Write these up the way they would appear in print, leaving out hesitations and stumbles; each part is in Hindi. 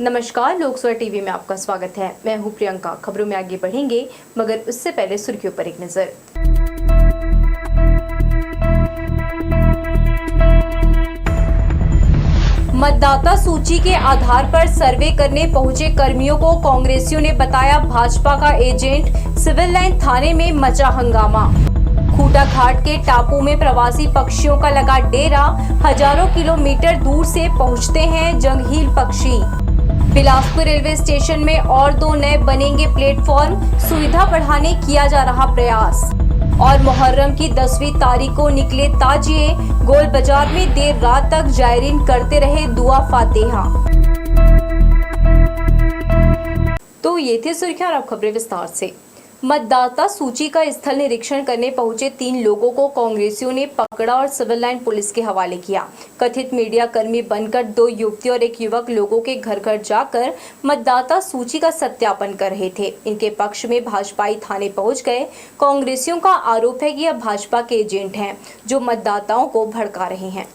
नमस्कार, लोकसभा टीवी में आपका स्वागत है। मैं हूं प्रियंका। खबरों में आगे बढ़ेंगे, मगर उससे पहले सुर्खियों पर एक नजर। मतदाता सूची के आधार पर सर्वे करने पहुंचे कर्मियों को कांग्रेसियों ने बताया भाजपा का एजेंट। सिविल लाइन थाने में मचा हंगामा। खूटा घाट के टापू में प्रवासी पक्षियों का लगा डेरा। हजारों किलोमीटर दूर से पहुंचते हैं जंगहील पक्षी। बिलासपुर रेलवे स्टेशन में और 2 नए बनेंगे प्लेटफॉर्म। सुविधा बढ़ाने किया जा रहा प्रयास। और मुहर्रम की 10वीं तारीख को निकले ताजिए। गोल बाजार में देर रात तक जायरीन करते रहे दुआ फातिहा। तो ये थे सुर्खियां और अब खबरें विस्तार से। मतदाता सूची का स्थल निरीक्षण करने पहुंचे 3 लोगों को कांग्रेसियों ने पकड़ा और सिविल लाइन पुलिस के हवाले किया। कथित मीडिया कर्मी बनकर 2 युवती और एक युवक लोगों के घर घर जाकर मतदाता सूची का सत्यापन कर रहे थे। इनके पक्ष में भाजपाई थाने पहुंच गए। कांग्रेसियों का आरोप है कि यह भाजपा के एजेंट हैं जो मतदाताओं को भड़का रहे हैं।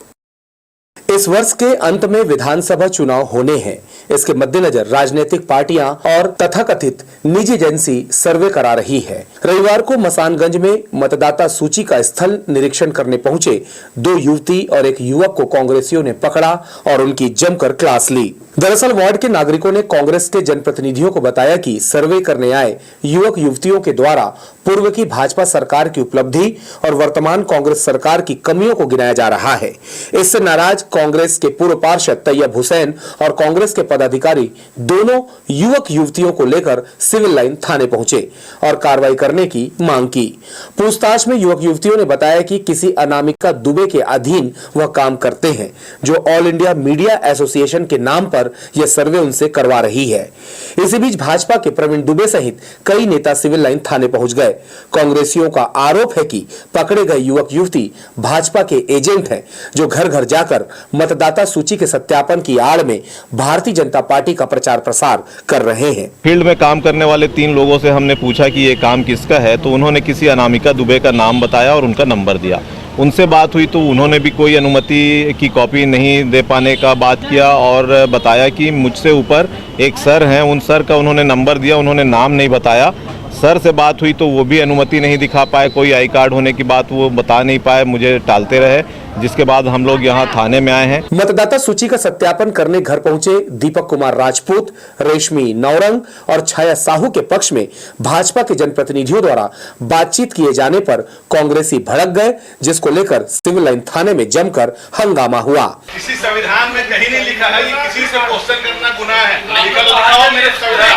इस वर्ष के अंत में विधानसभा चुनाव होने हैं। इसके मद्देनजर राजनीतिक पार्टियां और तथाकथित निजी एजेंसी सर्वे करा रही है। रविवार को मसानगंज में मतदाता सूची का स्थल निरीक्षण करने पहुंचे 2 युवती और एक युवक को कांग्रेसियों ने पकड़ा और उनकी जमकर क्लास ली। दरअसल वार्ड के नागरिकों ने कांग्रेस के जनप्रतिनिधियों को बताया कि सर्वे करने आए युवक युवतियों के द्वारा पूर्व की भाजपा सरकार की उपलब्धि और वर्तमान कांग्रेस सरकार की कमियों को गिनाया जा रहा है। इससे नाराज कांग्रेस के पूर्व पार्षद तैयब हुसैन और कांग्रेस के पदाधिकारी दोनों युवक युवतियों को लेकर सिविल लाइन थाने पहुंचे और कार्रवाई करने की मांग की। पूछताछ में युवक युवतियों ने बताया कि किसी अनामिका दुबे के अधीन वह काम करते हैं, जो ऑल इंडिया मीडिया एसोसिएशन के नाम पर यह सर्वे उनसे करवा रही है। इसी बीच भाजपा के प्रवीण दुबे सहित कई नेता सिविल लाइन थाने पहुंच गए। कांग्रेसियों का आरोप है कि पकड़े गए युवक युवती भाजपा के एजेंट हैं, जो घर घर जाकर मतदाता सूची के सत्यापन की आड़ में भारतीय जनता पार्टी का प्रचार प्रसार कर रहे हैं। फील्ड में काम करने वाले 3 लोगों से हमने पूछा कि ये काम किसका है, तो उन्होंने किसी अनामिका दुबे का नाम बताया और उनका नंबर दिया। उनसे बात हुई तो उन्होंने भी कोई अनुमति की कॉपी नहीं दे पाने का बात किया और बताया कि मुझसे ऊपर एक सर हैं, उन सर का उन्होंने नंबर दिया, उन्होंने नाम नहीं बताया। सर से बात हुई तो वो भी अनुमति नहीं दिखा पाए, कोई आई कार्ड होने की बात वो बता नहीं पाए, मुझे टालते रहे, जिसके बाद हम लोग यहाँ थाने में आए हैं। मतदाता सूची का सत्यापन करने घर पहुंचे दीपक कुमार राजपूत, रेशमी नौरंग और छाया साहू के पक्ष में भाजपा के जनप्रतिनिधियों द्वारा बातचीत किए जाने पर कांग्रेसी भड़क गए, जिसको लेकर सिविल लाइन थाने में जमकर हंगामा हुआ। किसी संविधान में कहीं नहीं लिखा है कि किसी से क्वेश्चन करना गुनाह है। लिखा हो मेरे संविधान।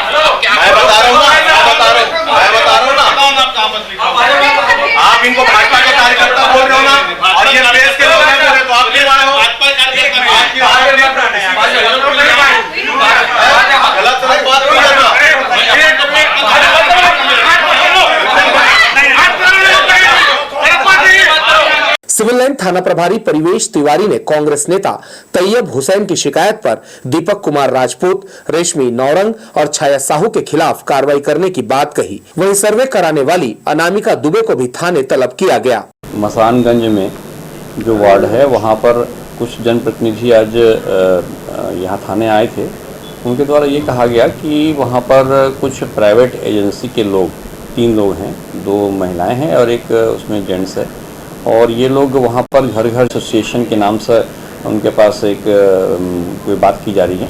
मैं बता रहा हूँ ना, आप इनको भाजपा के कार्यकर्ता बोल रहे हो ना, और ये देश के लोग हैं, तो आप ले रहे हो भाजपा के कार्यकर्ता। गलत बात नहीं करना। सिविल लाइन थाना प्रभारी परिवेश तिवारी ने कांग्रेस नेता तैयब हुसैन की शिकायत पर दीपक कुमार राजपूत, रेशमी नौरंग और छाया साहू के खिलाफ कार्रवाई करने की बात कही। वहीं सर्वे कराने वाली अनामिका दुबे को भी थाने तलब किया गया। मसानगंज में जो वार्ड है वहाँ पर कुछ जनप्रतिनिधि आज यहाँ थाने आए थे। उनके द्वारा ये कहा गया कि वहाँ पर कुछ प्राइवेट एजेंसी के लोग, 3 लोग हैं, 2 महिलाएं हैं और एक उसमें जेंट्स है, और ये लोग वहाँ पर घर घर एसोसिएशन के नाम से उनके पास एक कोई बात की जा रही है,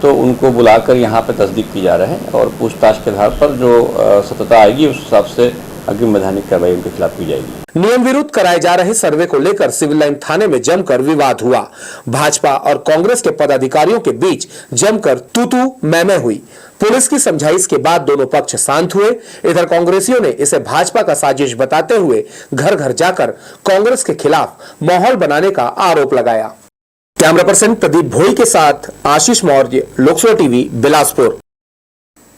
तो उनको बुलाकर यहाँ पे तस्दीक की जा रहा है और पूछताछ के आधार पर जो सत्यता आएगी उस हिसाब से अग्रिम वैधानिक कार्रवाई उनके खिलाफ की जाएगी। नियम विरुद्ध कराए जा रहे सर्वे को लेकर सिविल लाइन थाने में जमकर विवाद हुआ। भाजपा और कांग्रेस के पदाधिकारियों के बीच जमकर तू मैं हुई। पुलिस की समझाइश के बाद दोनों पक्ष शांत हुए। इधर कांग्रेसियों ने इसे भाजपा का साजिश बताते हुए घर घर जाकर कांग्रेस के खिलाफ माहौल बनाने का आरोप लगाया। कैमरा पर्सन प्रदीप भोई के साथ आशीष मौर्य, लोकसभा टीवी, बिलासपुर।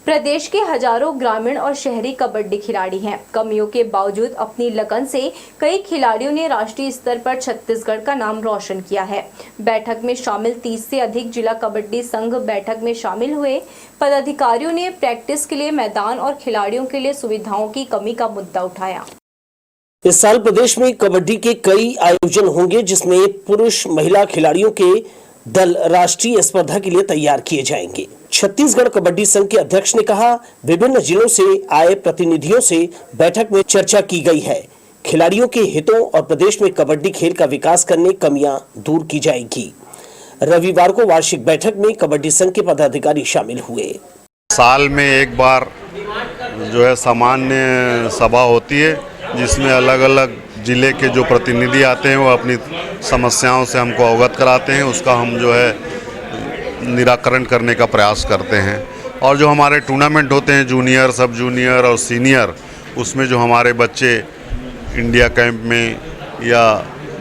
प्रदेश के हजारों ग्रामीण और शहरी कबड्डी खिलाड़ी हैं। कमियों के बावजूद अपनी लगन से कई खिलाड़ियों ने राष्ट्रीय स्तर पर छत्तीसगढ़ का नाम रोशन किया है। बैठक में शामिल 30 से अधिक जिला कबड्डी संघ बैठक में शामिल हुए। पदाधिकारियों ने प्रैक्टिस के लिए मैदान और खिलाड़ियों के लिए सुविधाओं की कमी का मुद्दा उठाया। इस साल प्रदेश में कबड्डी के कई आयोजन होंगे, जिसमें पुरुष महिला खिलाड़ियों के दल राष्ट्रीय स्पर्धा के लिए तैयार किए जाएंगे। छत्तीसगढ़ कबड्डी संघ के अध्यक्ष ने कहा, विभिन्न जिलों से आए प्रतिनिधियों से बैठक में चर्चा की गई है। खिलाड़ियों के हितों और प्रदेश में कबड्डी खेल का विकास करने कमियां दूर की जाएगी। रविवार को वार्षिक बैठक में कबड्डी संघ के पदाधिकारी शामिल हुए। साल में एक बार जो है सामान्य सभा होती है, जिसमें अलग अलग जिले के जो प्रतिनिधि आते हैं वो अपनी समस्याओं से हमको अवगत कराते हैं, उसका हम जो है निराकरण करने का प्रयास करते हैं। और जो हमारे टूर्नामेंट होते हैं जूनियर, सब जूनियर और सीनियर, उसमें जो हमारे बच्चे इंडिया कैंप में या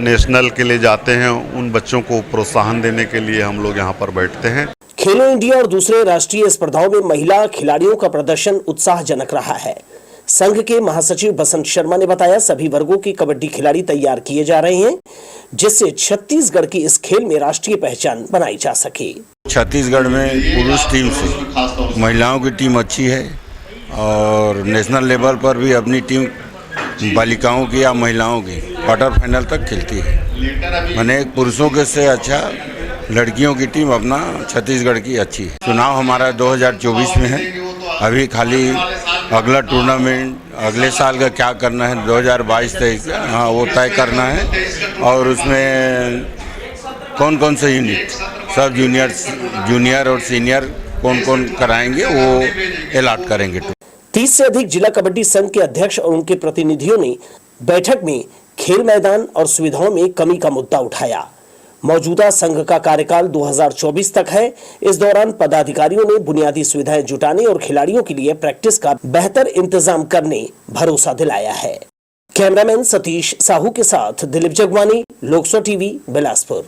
नेशनल के लिए जाते हैं, उन बच्चों को प्रोत्साहन देने के लिए हम लोग यहाँ पर बैठते हैं। खेलो इंडिया और दूसरे राष्ट्रीय स्पर्धाओं में महिला खिलाड़ियों का प्रदर्शन उत्साहजनक रहा है। संघ के महासचिव बसंत शर्मा ने बताया, सभी वर्गों के कबड्डी खिलाड़ी तैयार किए जा रहे हैं, जिससे छत्तीसगढ़ की इस खेल में राष्ट्रीय पहचान बनाई जा सके। छत्तीसगढ़ में पुरुष टीम से महिलाओं की टीम अच्छी है और नेशनल लेवल पर भी अपनी टीम बालिकाओं की या महिलाओं की क्वार्टर फाइनल तक खेलती है। मैंने पुरुषों के से अच्छा लड़कियों की टीम अपना छत्तीसगढ़ की अच्छी है। चुनाव हमारा 2024 में है, अभी खाली अगला टूर्नामेंट अगले साल का क्या करना है 2022-23 का, हाँ वो तय करना है। और उसमें कौन कौन से यूनिट सब जूनियर और सीनियर कौन कौन कराएंगे वो अलॉट करेंगे। 30 से अधिक जिला कबड्डी संघ के अध्यक्ष और उनके प्रतिनिधियों ने बैठक में खेल मैदान और सुविधाओं में कमी का मुद्दा उठाया। मौजूदा संघ का कार्यकाल 2024 तक है। इस दौरान पदाधिकारियों ने बुनियादी सुविधाएं जुटाने और खिलाड़ियों के लिए प्रैक्टिस का बेहतर इंतजाम करने भरोसा दिलाया है। कैमरामैन सतीश साहू के साथ दिलीप जगवानी, लोकसभा टीवी, बिलासपुर।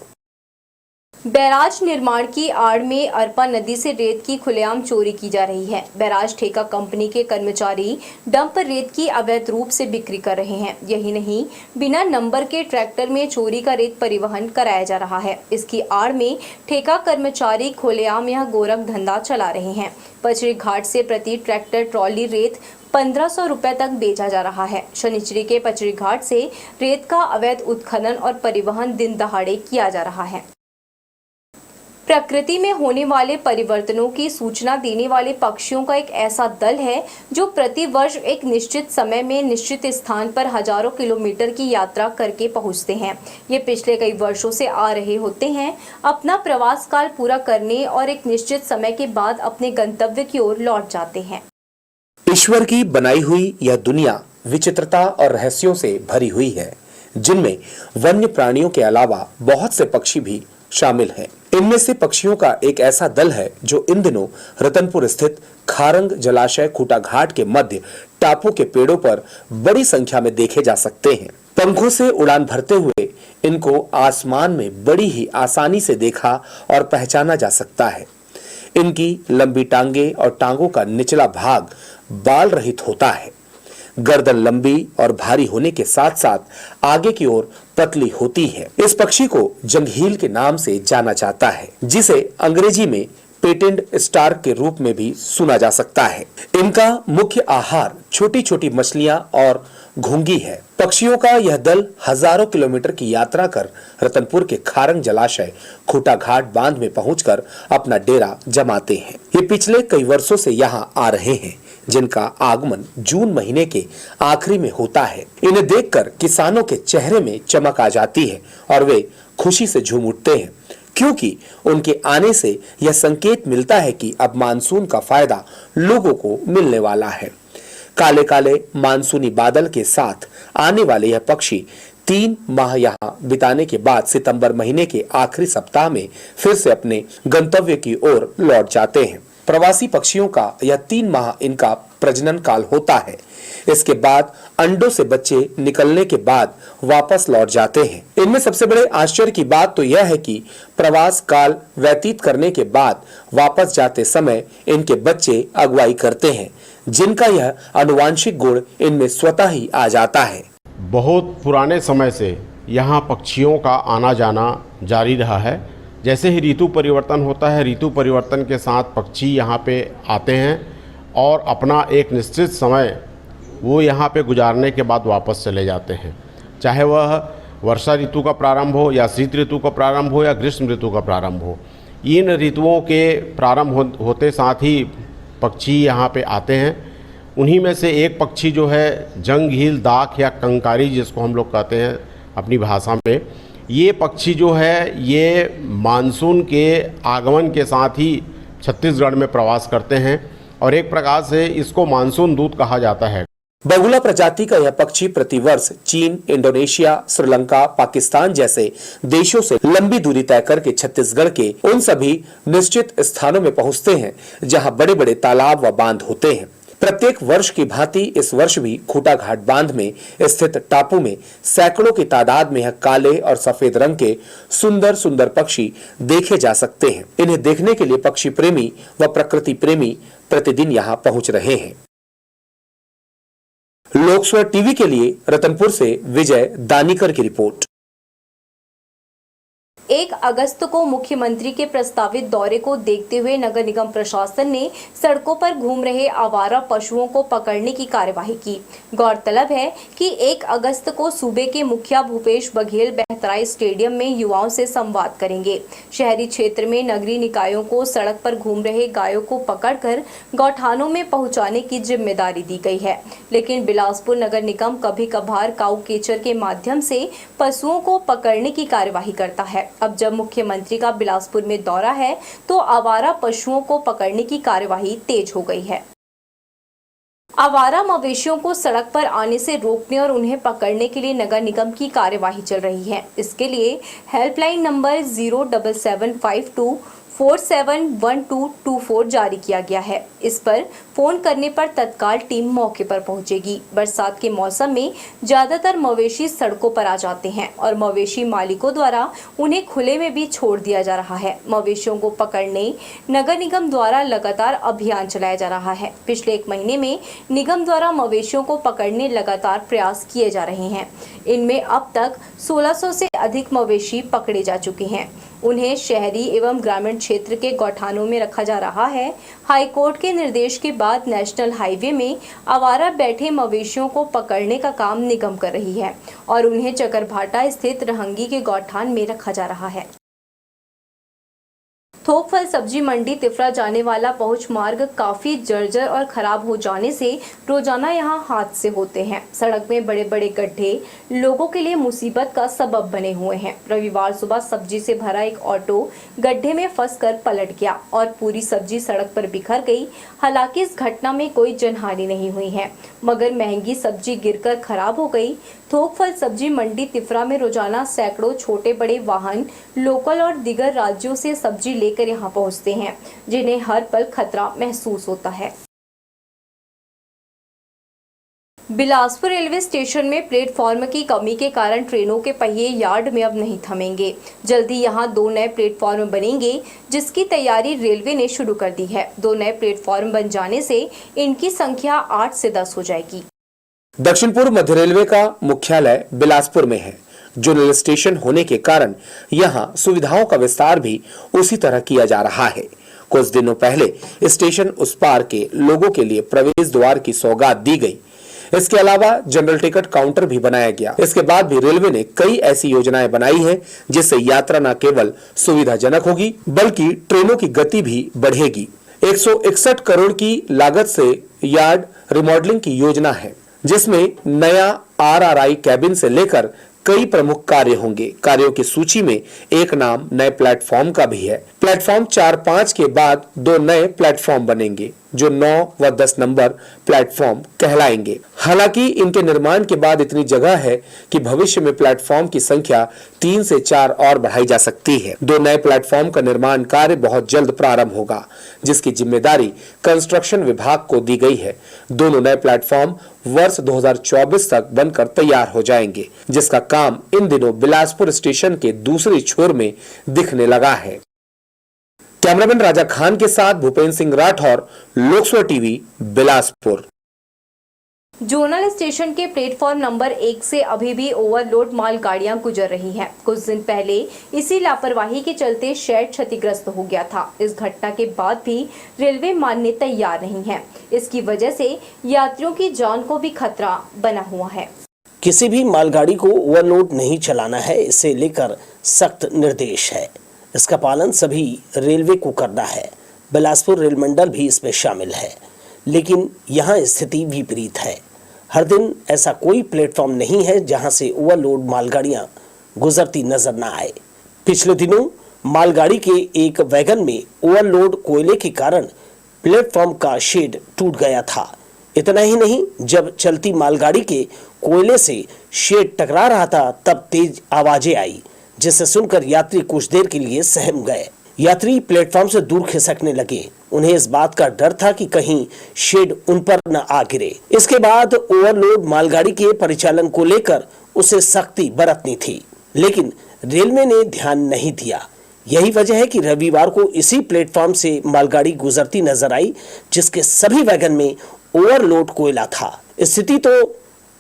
बैराज निर्माण की आड़ में अरपा नदी से रेत की खुलेआम चोरी की जा रही है। बैराज ठेका कंपनी के कर्मचारी डंप पर रेत की अवैध रूप से बिक्री कर रहे हैं। यही नहीं, बिना नंबर के ट्रैक्टर में चोरी का रेत परिवहन कराया जा रहा है। इसकी आड़ में ठेका कर्मचारी खुलेआम यह गोरख धंधा चला रहे हैं। पचरी घाट से प्रति ट्रैक्टर ट्रॉली रेत 1500 रुपए तक बेचा जा रहा है। शनिचरी के पचरी घाट से रेत का अवैध उत्खनन और परिवहन दिन दहाड़े किया जा रहा है। प्रकृति में होने वाले परिवर्तनों की सूचना देने वाले पक्षियों का एक ऐसा दल है जो प्रति वर्ष एक निश्चित समय में निश्चित स्थान पर हजारों किलोमीटर की यात्रा करके पहुंचते हैं। ये पिछले कई वर्षों से आ रहे होते हैं, अपना प्रवास काल पूरा करने और एक निश्चित समय के बाद अपने गंतव्य की ओर लौट जाते हैं। ईश्वर की बनाई हुई यह दुनिया विचित्रता और रहस्यों से भरी हुई है, जिनमें वन्य प्राणियों के अलावा बहुत से पक्षी भी शामिल हैं। इनमें से पक्षियों का एक ऐसा दल है जो इन दिनों रतनपुर स्थित खारंग जलाशय खूटा घाट के मध्य टापू के पेड़ों पर बड़ी संख्या में देखे जा सकते हैं। पंखों से उड़ान भरते हुए इनको आसमान में बड़ी ही आसानी से देखा और पहचाना जा सकता है। इनकी लंबी टांगे और टांगों का निचला भाग बाल रहित होता है। गर्दन लंबी और भारी होने के साथ साथ आगे की ओर पतली होती है। इस पक्षी को जंघील के नाम से जाना जाता है, जिसे अंग्रेजी में पेटेंट स्टार्क के रूप में भी सुना जा सकता है। इनका मुख्य आहार छोटी छोटी मछलियां और घुंगी है। पक्षियों का यह दल हजारों किलोमीटर की यात्रा कर रतनपुर के खारंग जलाशय खूटा घाट बांध में पहुंचकर अपना डेरा जमाते हैं। ये पिछले कई वर्षों से यहाँ आ रहे हैं, जिनका आगमन जून महीने के आखिरी में होता है। इन्हें देखकर किसानों के चेहरे में चमक आ जाती है और वे खुशी से झूम उठते हैं, क्योंकि उनके आने से यह संकेत मिलता है कि अब मानसून का फायदा लोगों को मिलने वाला है। काले काले मानसूनी बादल के साथ आने वाले यह पक्षी 3 माह यहाँ बिताने के बाद सितंबर महीने के आखिरी सप्ताह में फिर से अपने गंतव्य की ओर लौट जाते हैं। प्रवासी पक्षियों का यह 3 माह इनका प्रजनन काल होता है। इसके बाद अंडों से बच्चे निकलने के बाद वापस लौट जाते हैं। इनमें सबसे बड़े आश्चर्य की बात तो यह है कि प्रवास काल व्यतीत करने के बाद वापस जाते समय इनके बच्चे अगुवाई करते हैं, जिनका यह आनुवांशिक गुण इनमें स्वतः ही आ जाता है। बहुत पुराने समय से यहाँ पक्षियों का आना जाना जारी रहा है। जैसे ही ऋतु परिवर्तन होता है, ऋतु परिवर्तन के साथ पक्षी यहाँ पे आते हैं और अपना एक निश्चित समय वो यहाँ पे गुजारने के बाद वापस चले जाते हैं। चाहे वह वर्षा ऋतु का प्रारंभ हो या शीत ऋतु का प्रारंभ हो या ग्रीष्म ऋतु का प्रारंभ हो, इन ऋतुओं के प्रारंभ होते साथ ही पक्षी यहाँ पे आते हैं। उन्हीं में से एक पक्षी जो है जंगहील दाख या कंकारी जिसको हम लोग कहते हैं अपनी भाषा में, ये पक्षी जो है ये मानसून के आगमन के साथ ही छत्तीसगढ़ में प्रवास करते हैं और एक प्रकार से इसको मानसून दूत कहा जाता है। बगुला प्रजाति का यह पक्षी प्रतिवर्ष चीन, इंडोनेशिया, श्रीलंका, पाकिस्तान जैसे देशों से लंबी दूरी तय करके छत्तीसगढ़ के उन सभी निश्चित स्थानों में पहुंचते हैं जहां बड़े बड़े तालाब व बांध होते हैं। प्रत्येक वर्ष की भांति इस वर्ष भी खूटा घाट बांध में स्थित टापू में सैकड़ों की तादाद में काले और सफेद रंग के सुंदर सुंदर पक्षी देखे जा सकते हैं। इन्हें देखने के लिए पक्षी प्रेमी व प्रकृति प्रेमी प्रतिदिन यहाँ पहुँच रहे हैं। लोकस्वर टीवी के लिए रतनपुर से विजय दानीकर की रिपोर्ट। 1 अगस्त को मुख्यमंत्री के प्रस्तावित दौरे को देखते हुए नगर निगम प्रशासन ने सड़कों पर घूम रहे आवारा पशुओं को पकड़ने की कार्यवाही की। गौरतलब है कि 1 अगस्त को सूबे के मुखिया भूपेश बघेल बेहतराई स्टेडियम में युवाओं से संवाद करेंगे। शहरी क्षेत्र में नगरीय निकायों को सड़क पर घूम रहे गायों को पकड़कर गौठानों में पहुंचाने की जिम्मेदारी दी गई है, लेकिन बिलासपुर नगर निगम कभी कभार काऊ केचर के माध्यम से पशुओं को पकड़ने की कार्यवाही करता है। अब जब मुख्यमंत्री का बिलासपुर में दौरा है तो आवारा पशुओं को पकड़ने की कार्यवाही तेज हो गई है। आवारा मवेशियों को सड़क पर आने से रोकने और उन्हें पकड़ने के लिए नगर निगम की कार्यवाही चल रही है। इसके लिए हेल्पलाइन नंबर 07752471224 जारी किया गया है। इस पर फोन करने पर तत्काल टीम मौके पर पहुंचेगी। बरसात के मौसम में ज्यादातर मवेशी सड़कों पर आ जाते हैं और मवेशी मालिकों द्वारा उन्हें खुले में भी छोड़ दिया जा रहा है। मवेशियों को पकड़ने नगर निगम द्वारा लगातार अभियान चलाया जा रहा है। पिछले 1 महीने में निगम द्वारा मवेशियों को पकड़ने लगातार प्रयास किए जा रहे हैं। इनमें अब तक 1600 से अधिक मवेशी पकड़े जा चुके हैं। उन्हें शहरी एवं ग्रामीण क्षेत्र के गौठानों में रखा जा रहा है। हाईकोर्ट के निर्देश के बाद नेशनल हाईवे में आवारा बैठे मवेशियों को पकड़ने का काम निगम कर रही है और उन्हें चकरभाटा स्थित रहंगी के गौठान में रखा जा रहा है। थोक फल सब्जी मंडी तिफरा जाने वाला पहुंच मार्ग काफी जर्जर और खराब हो जाने से रोजाना यहां हादसे होते हैं। सड़क में बड़े बड़े गड्ढे लोगों के लिए मुसीबत का सबब बने हुए हैं। रविवार सुबह सब्जी से भरा एक ऑटो गड्ढे में फंसकर पलट गया और पूरी सब्जी सड़क पर बिखर गई। हालांकि इस घटना में कोई जनहानि नहीं हुई है, मगर महंगी सब्जी गिरकर खराब हो गई। थोक फल सब्जी मंडी तिफरा में रोजाना सैकड़ों छोटे बड़े वाहन लोकल और दिगर राज्यों से सब्जी लेकर यहां पहुंचते हैं, जिन्हें हर पल खतरा महसूस होता है। बिलासपुर रेलवे स्टेशन में प्लेटफॉर्म की कमी के कारण ट्रेनों के पहिए यार्ड में अब नहीं थमेंगे। जल्दी यहां 2 नए प्लेटफॉर्म बनेंगे, जिसकी तैयारी रेलवे ने शुरू कर दी है। 2 नए प्लेटफॉर्म बन जाने से इनकी संख्या 8 से 10 हो जाएगी। दक्षिण पूर्व मध्य रेलवे का मुख्यालय बिलासपुर में है। जोनल स्टेशन होने के कारण यहां सुविधाओं का विस्तार भी उसी तरह किया जा रहा है। कुछ दिनों पहले स्टेशन उस पार के लोगों के लिए प्रवेश द्वार की सौगात दी गई। इसके अलावा जनरल टिकट काउंटर भी बनाया गया। इसके बाद भी रेलवे ने कई ऐसी योजनाएं बनाई हैं जिससे यात्रा न केवल सुविधाजनक होगी बल्कि ट्रेनों की गति भी बढ़ेगी। 161 करोड़ की लागत से यार्ड रिमॉडलिंग की योजना है, जिसमें नया RRI कैबिन से लेकर कई प्रमुख कार्य होंगे। कार्यों की सूची में एक नाम नए प्लेटफॉर्म का भी है। प्लेटफॉर्म 4-5 के बाद 2 नए प्लेटफॉर्म बनेंगे जो 9 व 10 नंबर प्लेटफॉर्म कहलाएंगे। हालांकि इनके निर्माण के बाद इतनी जगह है कि भविष्य में प्लेटफॉर्म की संख्या 3 से 4 और बढ़ाई जा सकती है। 2 नए प्लेटफॉर्म का निर्माण कार्य बहुत जल्द प्रारंभ होगा, जिसकी जिम्मेदारी कंस्ट्रक्शन विभाग को दी गई है। दोनों नए प्लेटफॉर्म वर्ष 2024 तक बनकर तैयार हो जाएंगे, जिसका काम इन दिनों बिलासपुर स्टेशन के दूसरी छोर में दिखने लगा है। कैमरामैन राजा खान के साथ Bhupendra Singh Rathore, Lokswar TV, Bilaspur. Zonal station के प्लेटफॉर्म नंबर 1 से अभी भी ओवरलोड माल गाड़ियां गुजर रही हैं। कुछ दिन पहले इसी लापरवाही के चलते शेड क्षतिग्रस्त हो गया था। इस घटना के बाद भी रेलवे मानने तैयार नहीं है। इसकी वजह से यात्रियों की जान को भी खतरा बना हुआ है। किसी भी मालगाड़ी को ओवरलोड नहीं चलाना है, इसे लेकर सख्त निर्देश है। इसका पालन सभी रेलवे को करना है। बिलासपुर रेल मंडल भी इसमें शामिल है, लेकिन यहाँ स्थिति विपरीत है। हर दिन ऐसा कोई प्लेटफॉर्म नहीं है जहां से ओवरलोड मालगाड़ियां गुजरती नजर न आए। पिछले दिनों मालगाड़ी के एक वैगन में ओवरलोड कोयले के कारण प्लेटफॉर्म का शेड टूट गया था। इतना ही नहीं, जब चलती मालगाड़ी के कोयले से शेड टकरा रहा था तब तेज आवाजें आई, जिसे सुनकर यात्री कुछ देर के लिए सहम गए। यात्री प्लेटफॉर्म से दूर खिसकने लगे। उन्हें इस बात का डर था कि कहीं शेड उन पर न आ गिरे। इसके बाद ओवरलोड मालगाड़ी के परिचालन को लेकर उसे सख्ती बरतनी थी, लेकिन रेलवे ने ध्यान नहीं दिया। यही वजह है कि रविवार को इसी प्लेटफॉर्म से मालगाड़ी गुजरती नजर आई, जिसके सभी वैगन में ओवरलोड कोयला था। स्थिति तो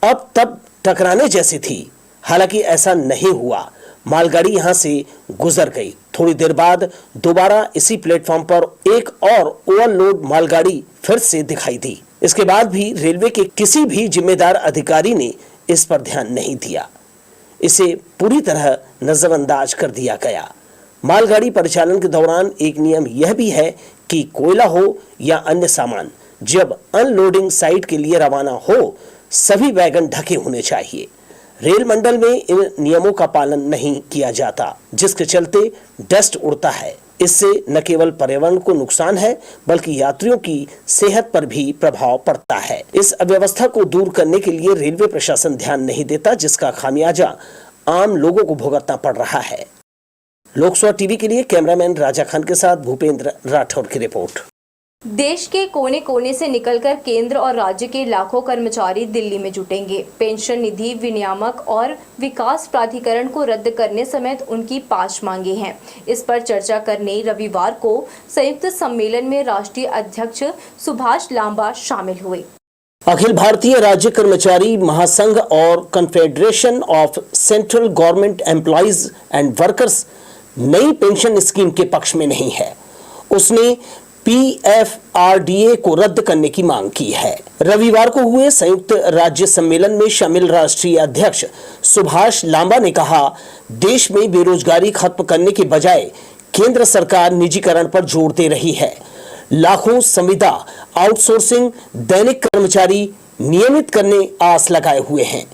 अब तब टकराने जैसी थी, हालांकि ऐसा नहीं हुआ। मालगाड़ी यहां से गुजर गई। थोड़ी देर बाद दोबारा इसी प्लेटफॉर्म पर एक और ओवरलोड मालगाड़ी फिर से दिखाई दी। इसके बाद भी रेलवे के किसी भी जिम्मेदार अधिकारी ने इस पर ध्यान नहीं दिया। इसे पूरी तरह नजरअंदाज कर दिया गया। मालगाड़ी परिचालन के दौरान एक नियम यह भी है कि कोयला हो या अन्य सामान, जब अनलोडिंग साइट के लिए रवाना हो सभी वैगन ढके होने चाहिए। रेल मंडल में इन नियमों का पालन नहीं किया जाता, जिसके चलते डस्ट उड़ता है। इससे न केवल पर्यावरण को नुकसान है, बल्कि यात्रियों की सेहत पर भी प्रभाव पड़ता है। इस अव्यवस्था को दूर करने के लिए रेलवे प्रशासन ध्यान नहीं देता, जिसका खामियाजा आम लोगों को भुगतना पड़ रहा है। लोकसभा टीवी के लिए कैमरामैन राजा खान के साथ भूपेंद्र राठौर की रिपोर्ट। देश के कोने कोने से निकलकर केंद्र और राज्य के लाखों कर्मचारी दिल्ली में जुटेंगे। पेंशन निधि विनियामक और विकास प्राधिकरण को रद्द करने समेत उनकी 5 मांगे हैं। इस पर चर्चा करने रविवार को संयुक्त सम्मेलन में राष्ट्रीय अध्यक्ष सुभाष लांबा शामिल हुए। अखिल भारतीय राज्य कर्मचारी महासंघ और confederation of central government employees and workers नई पेंशन स्कीम के पक्ष में नहीं है। उसने PFRDA को रद्द करने की मांग की है। रविवार को हुए संयुक्त राज्य सम्मेलन में शामिल राष्ट्रीय अध्यक्ष सुभाष लांबा ने कहा, देश में बेरोजगारी खत्म करने के बजाय केंद्र सरकार निजीकरण पर जोर दे रही है। लाखों संविदा आउटसोर्सिंग दैनिक कर्मचारी नियमित करने आस लगाए हुए हैं।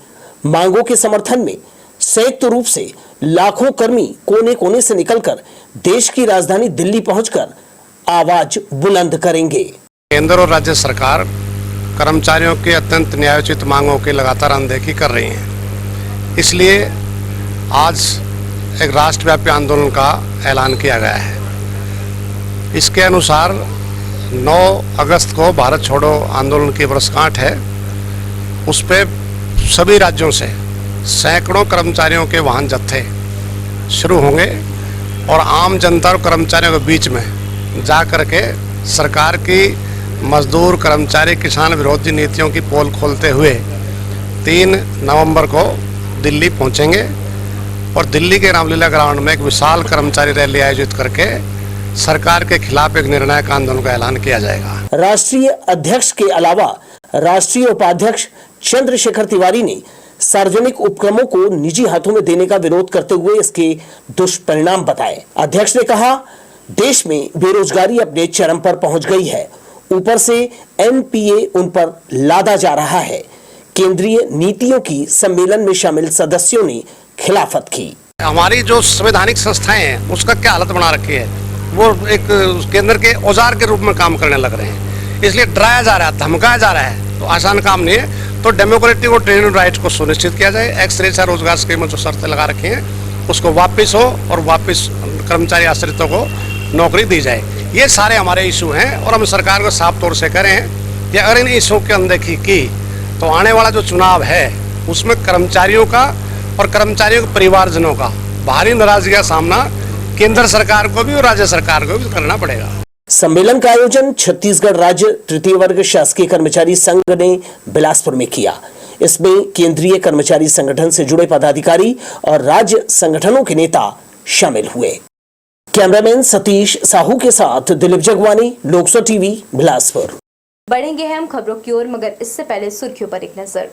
मांगों के समर्थन में संयुक्त रूप से लाखों कर्मी कोने कोने से निकलकर देश की राजधानी दिल्ली पहुंचकर आवाज बुलंद करेंगे। केंद्र और राज्य सरकार कर्मचारियों के अत्यंत न्यायोचित मांगों की लगातार अनदेखी कर रही हैं। इसलिए आज एक राष्ट्रव्यापी आंदोलन का ऐलान किया गया है। इसके अनुसार 9 अगस्त को भारत छोड़ो आंदोलन की वर्षगांठ है। उस पर सभी राज्यों से सैकड़ों कर्मचारियों के वाहन जत्थे शुरू होंगे और आम जनता और कर्मचारियों के बीच में जा करके सरकार की मजदूर कर्मचारी किसान विरोधी नीतियों की पोल खोलते हुए 3 नवंबर को दिल्ली पहुंचेंगे और दिल्ली के रामलीला ग्राउंड में एक विशाल कर्मचारी रैली आयोजित करके सरकार के खिलाफ एक निर्णायक आंदोलन का ऐलान किया जाएगा। राष्ट्रीय अध्यक्ष के अलावा राष्ट्रीय उपाध्यक्ष चंद्रशेखर तिवारी ने सार्वजनिक उपक्रमों को निजी हाथों में देने का विरोध करते हुए इसके दुष्परिणाम बताए। अध्यक्ष ने कहा, देश में बेरोजगारी अपने चरम पर पहुंच गई है, ऊपर से NPA उन पर लादा जा रहा है। केंद्रीय नीतियों की सम्मेलन में शामिल सदस्यों ने खिलाफत की। हमारी जो संवैधानिक संस्थाएं हैं उसका क्या हालत बना रखी है, वो एक केंद्र के औजार के रूप में काम करने लग रहे हैं। इसलिए डराया जा रहा है, धमकाया जा रहा है, तो आसान काम नहीं है। तो डेमोक्रेटिक और ट्रेड राइट्स को सुनिश्चित किया जाए। एक्स-रेशा रोजगार स्कीम में जो शर्तें लगा रखी हैं उसको वापस हो और वापस कर्मचारी आश्रितों को नौकरी दी जाए। ये सारे हमारे इशू हैं और हम सरकार को साफ तौर से कह रहे हैं कि अगर इन इशू की अनदेखी की तो आने वाला जो चुनाव है उसमें कर्मचारियों का और कर्मचारियों के परिवारजनों का भारी नाराजगी का सामना केंद्र सरकार को भी और राज्य सरकार को भी करना पड़ेगा। सम्मेलन का आयोजन छत्तीसगढ़ राज्य तृतीय वर्ग शासकीय कर्मचारी संघ ने बिलासपुर में किया। इसमें केंद्रीय कर्मचारी संगठन से जुड़े पदाधिकारी और राज्य संगठनों के नेता शामिल हुए। कैमरामैन सतीश साहू के साथ दिलीप जगवानी, लोकसभा टीवी, बिलासपुर। बढ़ेंगे हम खबरों की ओर, मगर इससे पहले सुर्खियों पर एक नजर।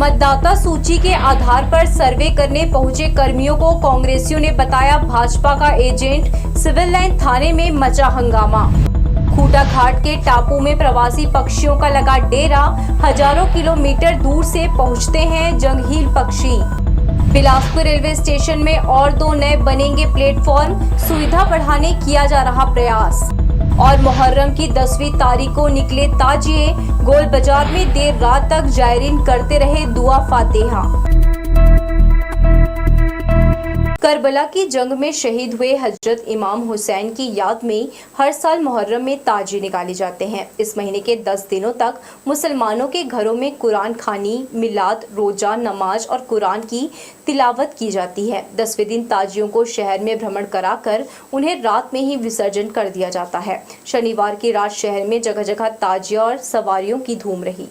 मतदाता सूची के आधार पर सर्वे करने पहुंचे कर्मियों को कांग्रेसियों ने बताया भाजपा का एजेंट। सिविल लाइन थाने में मचा हंगामा। खूटा घाट के टापू में प्रवासी पक्षियों का लगा डेरा। हजारों किलोमीटर दूर से पहुंचते हैं जंगहील पक्षी। बिलासपुर रेलवे स्टेशन में और 2 नए बनेंगे प्लेटफॉर्म। सुविधा बढ़ाने किया जा रहा प्रयास। और मुहर्रम की 10वीं तारीख को निकले ताजिए। गोल बाजार में देर रात तक जायरीन करते रहे दुआ फातिहा। करबला की जंग में शहीद हुए हजरत इमाम हुसैन की याद में हर साल मुहर्रम में ताजिए निकाले जाते हैं। इस महीने के 10 दिनों तक मुसलमानों के घरों में कुरान खानी, मिलाद, रोजा, नमाज और कुरान की तिलावत की जाती है। 10वें दिन ताजियों को शहर में भ्रमण कराकर उन्हें रात में ही विसर्जन कर दिया जाता है। शनिवार की रात शहर में जगह जगह ताजिया और सवारियों की धूम रही।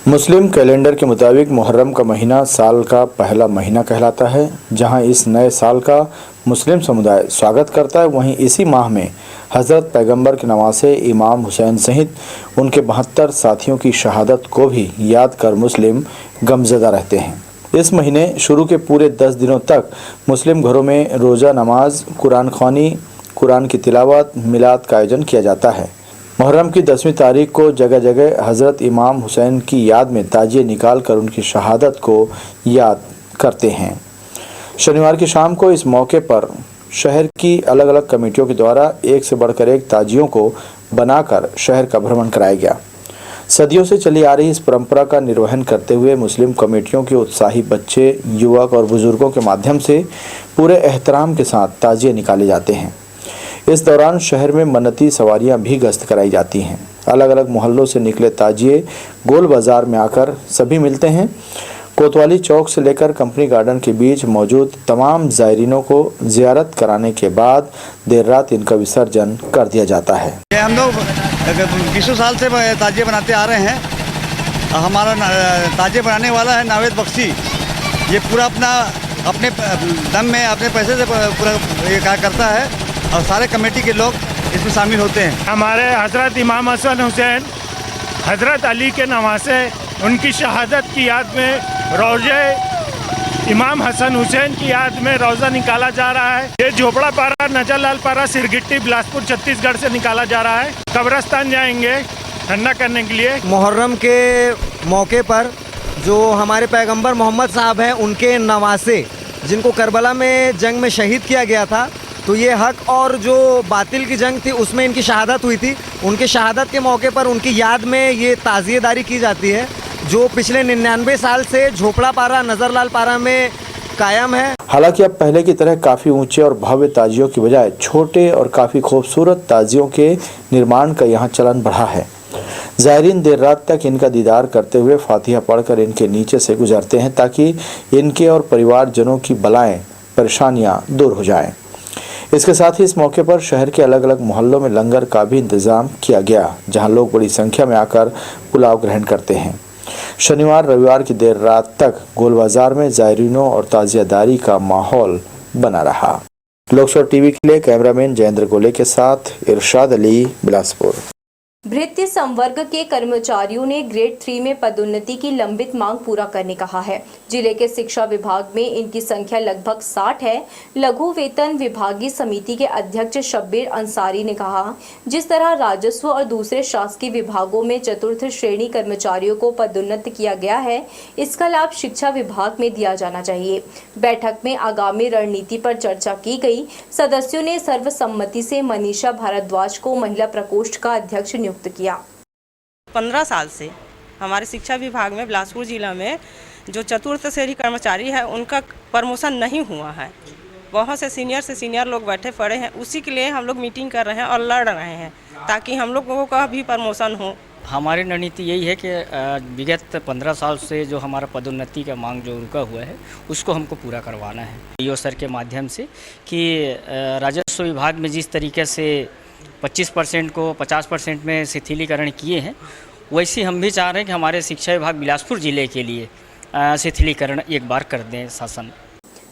मुस्लिम कैलेंडर के मुताबिक मुहर्रम का महीना साल का पहला महीना कहलाता है। जहां इस नए साल का मुस्लिम समुदाय स्वागत करता है, वहीं इसी माह में हज़रत पैगंबर के नवासे इमाम हुसैन सहित उनके 72 साथियों की शहादत को भी याद कर मुस्लिम गमज़दा रहते हैं। इस महीने शुरू के पूरे 10 दिनों तक मुस्लिम घरों में रोज़ा, नमाज, कुरान ख्वानी, कुरान की तिलावत, मिलाद का आयोजन किया जाता है। मुहर्रम की 10वीं तारीख को जगह जगह हज़रत इमाम हुसैन की याद में ताजिए निकाल कर उनकी शहादत को याद करते हैं। शनिवार की शाम को इस मौके पर शहर की अलग अलग कमेटियों के द्वारा एक से बढ़कर एक ताजियों को बनाकर शहर का भ्रमण कराया गया। सदियों से चली आ रही इस परंपरा का निर्वहन करते हुए मुस्लिम कमेटियों के उत्साही बच्चे, युवक और बुजुर्गों के माध्यम से पूरे एहतराम के साथ ताजिए निकाले जाते हैं। इस दौरान शहर में मन्नती सवारियां भी गश्त कराई जाती हैं। अलग अलग मोहल्लों से निकले ताजिए गोल बाजार में आकर सभी मिलते हैं। कोतवाली चौक से लेकर कंपनी गार्डन के बीच मौजूद तमाम ज़ायरीनों को ज़ियारत कराने के बाद देर रात इनका विसर्जन कर दिया जाता है। हम लोग 20 साल से ताजिए बनाते आ रहे हैं। हमारा ताजिए बनाने वाला है नावेद बख्शी। ये पूरा अपने दम में अपने पैसे से पूरा ये कार्य करता है और सारे कमेटी के लोग इसमें शामिल होते हैं। हमारे हज़रत इमाम हसन हुसैन हज़रत अली के नवासे उनकी शहादत की याद में रोज़े इमाम हसन हुसैन की याद में रोज़ा निकाला जा रहा है। ये झोपड़ा पारा, नजरलाल पारा, सिरगिट्टी, बिलासपुर, छत्तीसगढ़ से निकाला जा रहा है। कब्रस्तान जाएंगे ठंडा करने के लिए। मुहर्रम के मौके पर जो हमारे पैगंबर मोहम्मद साहब हैं, उनके नवासे जिनको करबला में जंग में शहीद किया गया था, तो ये हक और जो बातिल की जंग थी उसमें इनकी शहादत हुई थी। उनकी शहादत के मौके पर उनकी याद में ये ताज़िएदारी की जाती है जो पिछले 99 साल से झोपड़ा पारा, नजरलाल पारा में कायम है। हालांकि अब पहले की तरह काफ़ी ऊंचे और भव्य ताजियों की बजाय छोटे और काफ़ी खूबसूरत ताजियों के निर्माण का यहाँ चलन बढ़ा है। ज़ायरीन देर रात तक इनका दीदार करते हुए फातिहा पढ़कर इनके नीचे से गुजरते हैं ताकि इनके और परिवारजनों की बलाएं, परेशानियां दूर हो जाएं। इसके साथ ही इस मौके पर शहर के अलग अलग मोहल्लों में लंगर का भी इंतजाम किया गया, जहां लोग बड़ी संख्या में आकर पुलाव ग्रहण करते हैं। शनिवार रविवार की देर रात तक गोल बाजार में ज़ायरीनों और ताज़ियादारी का माहौल बना रहा। लोकसभा टीवी के लिए कैमरामैन जयेंद्र गोले के साथ इरशाद अली, बिलासपुर। भृत्य संवर्ग के कर्मचारियों ने ग्रेड 3 में पदोन्नति की लंबित मांग पूरा करने कहा है। जिले के शिक्षा विभाग में इनकी संख्या लगभग 60 है। लघु वेतन विभागीय समिति के अध्यक्ष शब्बीर अंसारी ने कहा, जिस तरह राजस्व और दूसरे शासकीय विभागों में चतुर्थ श्रेणी कर्मचारियों को पदोन्नत किया गया है, इसका लाभ शिक्षा विभाग में दिया जाना चाहिए। बैठक में आगामी रणनीति पर चर्चा की गई। सदस्यों ने सर्वसम्मति से मनीषा भारद्वाज को महिला प्रकोष्ठ का अध्यक्ष नियुक्त किया। 15 साल से हमारे शिक्षा विभाग में बिलासपुर जिला में जो चतुर्थ श्रेणी कर्मचारी है उनका प्रमोशन नहीं हुआ है। बहुत से सीनियर लोग बैठे पड़े हैं, उसी के लिए हम लोग मीटिंग कर रहे हैं और लड़ रहे हैं ताकि हम लोगों का भी प्रमोशन हो। हमारी रणनीति यही है कि विगत 15 साल से जो हमारा पदोन्नति का मांग जो रुका हुआ है उसको हमको पूरा करवाना है ईओ सर के माध्यम से कि राजस्व विभाग में जिस तरीके से 25% को 50% में शिथिलीकरण किए हैं, वैसे हम भी चाह रहे हैं कि हमारे शिक्षा विभाग बिलासपुर जिले के लिए शिथिलीकरण एक बार कर दें शासन।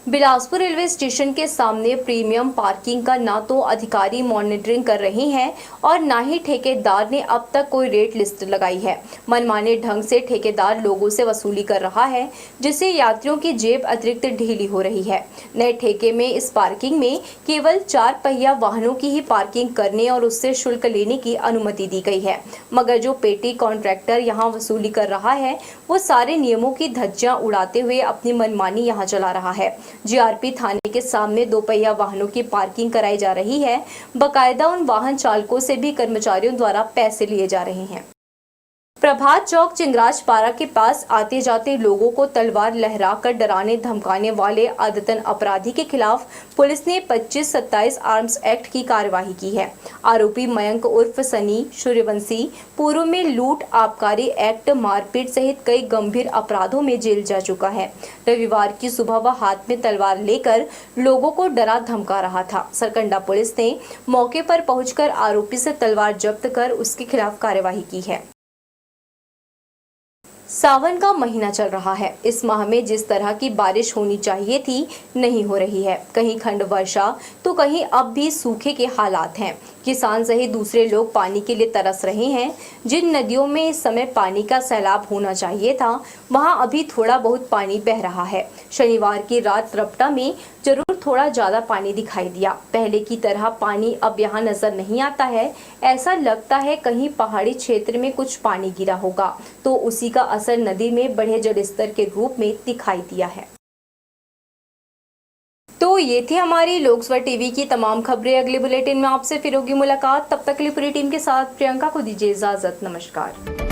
बिलासपुर रेलवे स्टेशन के सामने प्रीमियम पार्किंग का ना तो अधिकारी मॉनिटरिंग कर रहे हैं और ना ही ठेकेदार ने अब तक कोई रेट लिस्ट लगाई है। मनमाने ढंग से ठेकेदार लोगों से वसूली कर रहा है, जिससे यात्रियों की जेब अतिरिक्त ढीली हो रही है। नए ठेके में इस पार्किंग में केवल 4 पहिया वाहनों की ही पार्किंग करने और उससे शुल्क लेने की अनुमति दी गई है, मगर जो पेटी कॉन्ट्रैक्टर यहाँ वसूली कर रहा है वो सारे नियमों की धज्जियां उड़ाते हुए अपनी मनमानी यहाँ चला रहा है। जीआरपी थाने के सामने 2 पहिया वाहनों की पार्किंग कराई जा रही है। बकायदा उन वाहन चालकों से भी कर्मचारियों द्वारा पैसे लिए जा रहे हैं। प्रभात चौक चिंगराज पारा के पास आते जाते लोगों को तलवार लहराकर डराने धमकाने वाले आदतन अपराधी के खिलाफ पुलिस ने 25-27 आर्म्स एक्ट की कार्यवाही की है। आरोपी मयंक उर्फ सनी सूर्यवंशी पूर्व में लूट, आबकारी एक्ट, मारपीट सहित कई गंभीर अपराधों में जेल जा चुका है। रविवार की सुबह वह हाथ में तलवार लेकर लोगों को डरा धमका रहा था। सरकंडा पुलिस ने मौके पर पहुंचकर आरोपी से तलवार जब्त कर उसके खिलाफ कार्यवाही की है। सावन का महीना चल रहा है। इस माह में जिस तरह की बारिश होनी चाहिए थी नहीं हो रही है। कहीं खंड वर्षा तो कहीं अब भी सूखे के हालात हैं। किसान सहित दूसरे लोग पानी के लिए तरस रहे हैं। जिन नदियों में इस समय पानी का सैलाब होना चाहिए था वहां अभी थोड़ा बहुत पानी बह रहा है। शनिवार की रात रपटा में जरूर थोड़ा ज्यादा पानी दिखाई दिया। पहले की तरह पानी अब यहाँ नजर नहीं आता है। ऐसा लगता है कहीं पहाड़ी क्षेत्र में कुछ पानी गिरा होगा तो उसी का असर नदी में बढ़े जलस्तर के रूप में दिखाई दिया है। तो ये थी हमारी लोकसभा टीवी की तमाम खबरें। अगले बुलेटिन में आपसे फिर होगी मुलाकात। तब तक के लिए पूरी टीम के साथ प्रियंका को दीजिए इजाजत। नमस्कार।